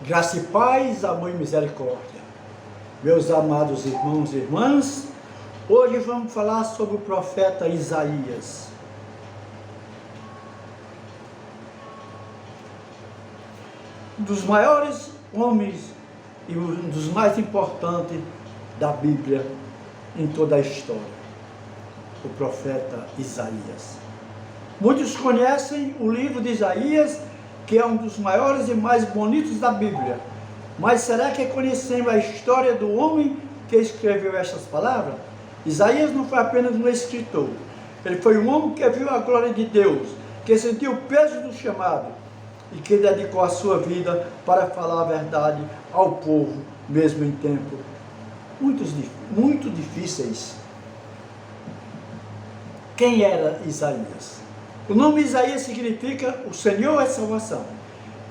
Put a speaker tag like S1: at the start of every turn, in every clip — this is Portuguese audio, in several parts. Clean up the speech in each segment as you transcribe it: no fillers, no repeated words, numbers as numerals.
S1: Graça e paz, amor e misericórdia. Meus amados irmãos e irmãs, hoje vamos falar sobre o profeta Isaías. Um dos maiores homens e um dos mais importantes da Bíblia em toda a história, o profeta Isaías. Muitos conhecem o livro de Isaías, que é um dos maiores e mais bonitos da Bíblia. Mas será que conhecemos a história do homem que escreveu estas palavras? Isaías não foi apenas um escritor. Ele foi um homem que viu a glória de Deus, que sentiu o peso do chamado e que dedicou a sua vida para falar a verdade ao povo, mesmo em tempos muito difíceis. Quem era Isaías? O nome Isaías significa o Senhor é salvação.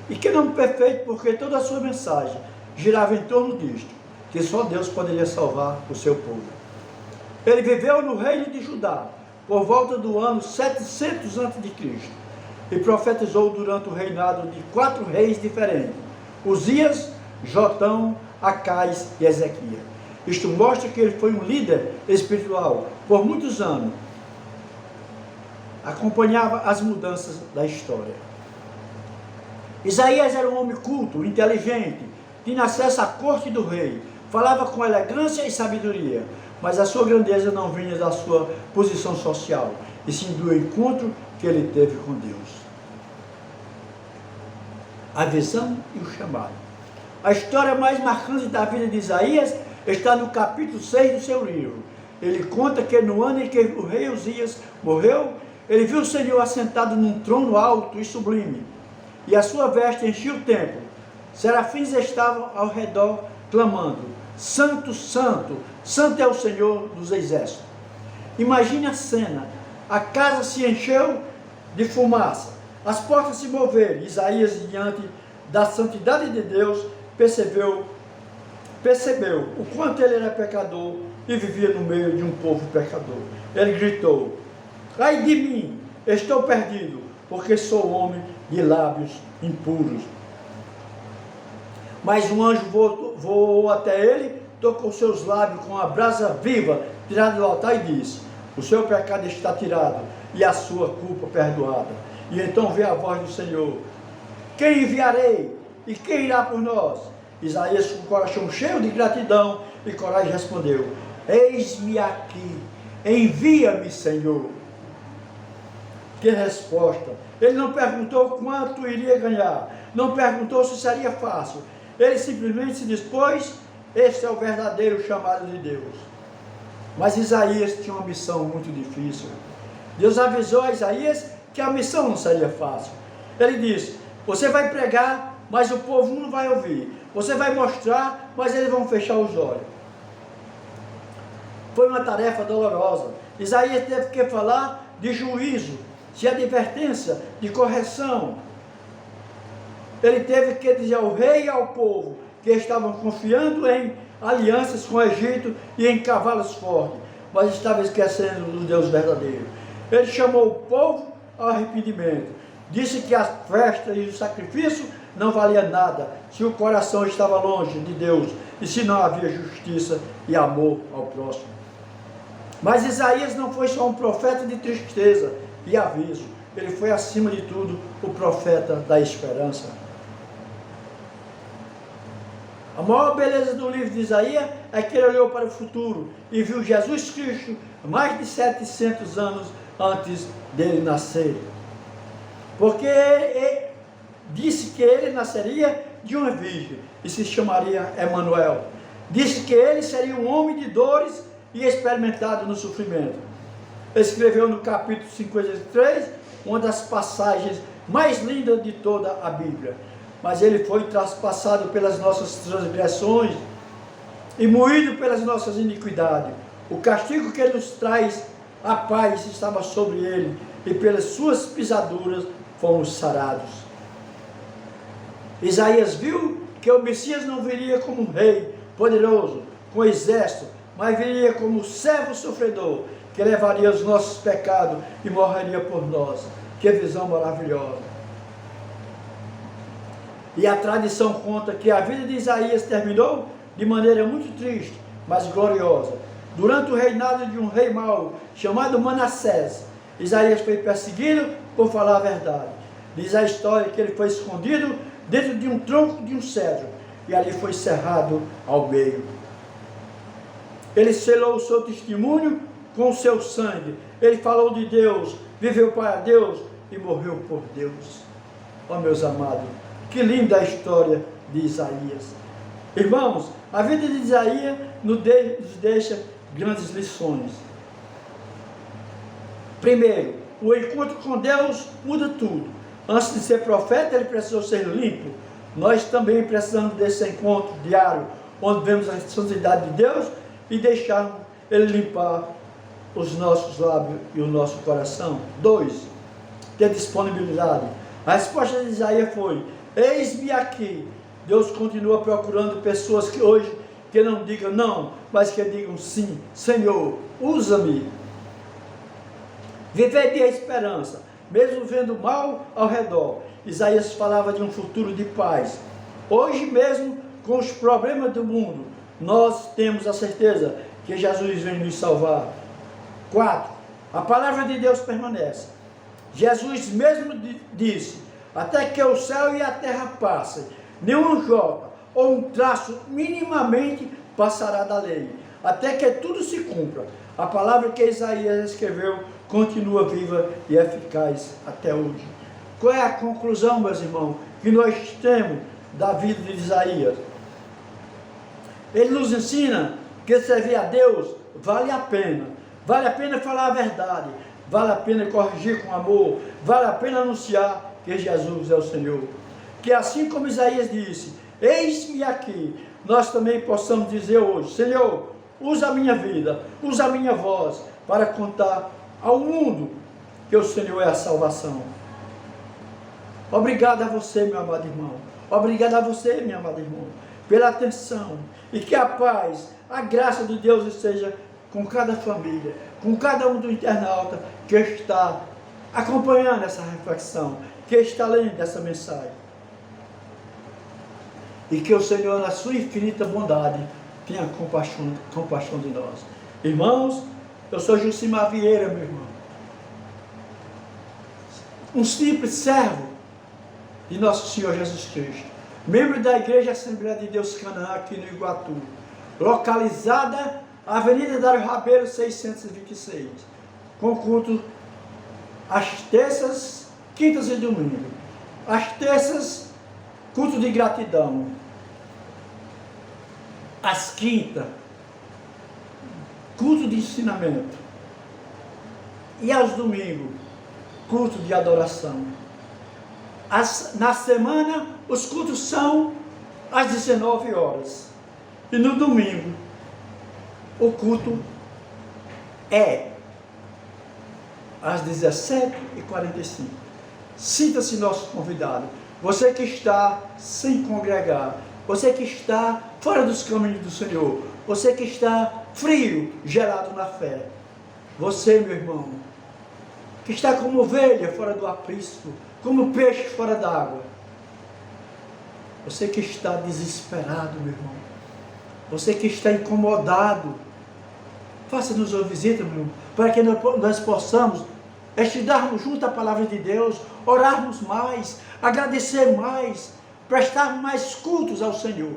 S1: E que nome perfeito, porque toda a sua mensagem girava em torno disto, que só Deus poderia salvar o seu povo. Ele viveu no reino de Judá, por volta do ano 700 a.C., e profetizou durante o reinado de 4 reis diferentes: Uzias, Jotão, Acais e Ezequias. Isto mostra que ele foi um líder espiritual por muitos anos. Acompanhava as mudanças da história. Isaías era um homem culto, inteligente, tinha acesso à corte do rei, falava com elegância e sabedoria, mas a sua grandeza não vinha da sua posição social, e sim do encontro que ele teve com Deus. A visão e o chamado. A história mais marcante da vida de Isaías está no capítulo 6 do seu livro. Ele conta que no ano em que o rei Uzias morreu, ele viu o Senhor assentado num trono alto e sublime, e a sua veste enchia o templo. Serafins estavam ao redor, clamando: Santo, Santo, Santo é o Senhor dos exércitos. Imagine a cena: a casa se encheu de fumaça, as portas se moveram. Isaías, diante da santidade de Deus, percebeu o quanto ele era pecador e vivia no meio de um povo pecador. Ele gritou: ai de mim, estou perdido, porque sou homem de lábios impuros. Mas um anjo voou até ele, tocou seus lábios com uma brasa viva tirada do altar e disse: o seu pecado está tirado e a sua culpa perdoada. E então veio a voz do Senhor: quem enviarei e quem irá por nós? Isaías, com o coração cheio de gratidão e coragem, respondeu: eis-me aqui, envia-me, Senhor. Que resposta! Ele não perguntou quanto iria ganhar, não perguntou se seria fácil, ele simplesmente se dispôs. Este é o verdadeiro chamado de Deus. Mas Isaías tinha uma missão muito difícil. Deus avisou a Isaías que a missão não seria fácil. Ele disse: você vai pregar, mas o povo não vai ouvir. Você vai mostrar, mas eles vão fechar os olhos. Foi uma tarefa dolorosa. Isaías teve que falar de juízo, de advertência, de correção. Ele teve que dizer ao rei e ao povo que estavam confiando em alianças com o Egito e em cavalos fortes, mas estavam esquecendo do Deus verdadeiro. Ele chamou o povo ao arrependimento. Disse que as festas e o sacrifício não valiam nada se o coração estava longe de Deus e se não havia justiça e amor ao próximo. Mas Isaías não foi só um profeta de tristeza e aviso, ele foi acima de tudo o profeta da esperança. A maior beleza do livro de Isaías é que ele olhou para o futuro e viu Jesus Cristo mais de 700 anos antes dele nascer. Porque ele disse que ele nasceria de uma virgem e se chamaria Emanuel. Disse que ele seria um homem de dores e experimentado no sofrimento. Escreveu no capítulo 53 uma das passagens mais lindas de toda a Bíblia. Mas ele foi traspassado pelas nossas transgressões e moído pelas nossas iniquidades. O castigo que nos traz a paz estava sobre ele, e pelas suas pisaduras fomos sarados. Isaías viu que o Messias não viria como um rei poderoso, com exército, mas viria como servo sofredor, que levaria os nossos pecados e morreria por nós. Que visão maravilhosa! E a tradição conta que a vida de Isaías terminou de maneira muito triste, mas gloriosa. Durante o reinado de um rei mau, chamado Manassés, Isaías foi perseguido por falar a verdade. Diz a história que ele foi escondido dentro de um tronco de um cedro, e ali foi cerrado ao meio. Ele selou o seu testemunho com o seu sangue. Ele falou de Deus, viveu para Deus e morreu por Deus. Ó meus amados, que linda a história de Isaías. Irmãos, a vida de Isaías nos deixa grandes lições. Primeiro, o encontro com Deus muda tudo. Antes de ser profeta, ele precisou ser limpo. Nós também precisamos desse encontro diário, onde vemos a santidade de Deus e deixarmos Ele limpar os nossos lábios e o nosso coração. 2, ter disponibilidade. A resposta de Isaías foi: eis-me aqui. Deus continua procurando pessoas que hoje que não digam não, mas que digam sim. Senhor, usa-me. Viver de esperança, mesmo vendo mal ao redor. Isaías falava de um futuro de paz. Hoje mesmo, com os problemas do mundo, nós temos a certeza que Jesus vem nos salvar. 4, a palavra de Deus permanece. Jesus mesmo disse: até que o céu e a terra passem, nenhum jota ou um traço minimamente passará da lei, até que tudo se cumpra. A palavra que Isaías escreveu continua viva e eficaz até hoje. Qual é a conclusão, meus irmãos, que nós temos da vida de Isaías? Ele nos ensina que servir a Deus vale a pena. Vale a pena falar a verdade. Vale a pena corrigir com amor. Vale a pena anunciar que Jesus é o Senhor. Que assim como Isaías disse: eis-me aqui, nós também possamos dizer hoje: Senhor, usa a minha vida, usa a minha voz para contar ao mundo que o Senhor é a salvação. Obrigado a você, meu amado irmão. Obrigado a você, minha amada irmã, pela atenção. E que a paz, a graça de Deus esteja com cada família, com cada um do internauta que está acompanhando essa reflexão, que está lendo essa mensagem. E que o Senhor, na sua infinita bondade, tenha compaixão de nós. Irmãos, eu sou Jucimar Vieira, meu irmão. Um simples servo de nosso Senhor Jesus Cristo. Membro da Igreja Assembleia de Deus Canaã, aqui no Iguatu. Localizada na Avenida Dário Rabelo, 626. Com culto às terças, quintas e domingos. Às terças, culto de gratidão. Às quintas, culto de ensinamento. E aos domingos, culto de adoração. Na semana, os cultos são às 19 horas. E no domingo, o culto é às 17h45. Sinta-se nosso convidado. Você que está sem congregar, você que está fora dos caminhos do Senhor, você que está frio, gelado na fé, você, meu irmão, que está como ovelha fora do aprisco, como peixe fora d'água, você que está desesperado, meu irmão, você que está incomodado, faça-nos uma visita, meu irmão, para que nós possamos estudarmos junto a palavra de Deus, orarmos mais, agradecer mais, prestar mais cultos ao Senhor.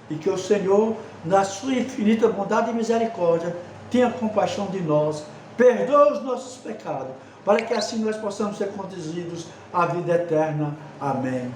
S1: E que o Senhor, na sua infinita bondade e misericórdia, tenha compaixão de nós, perdoe os nossos pecados, para que assim nós possamos ser conduzidos à vida eterna. Amém.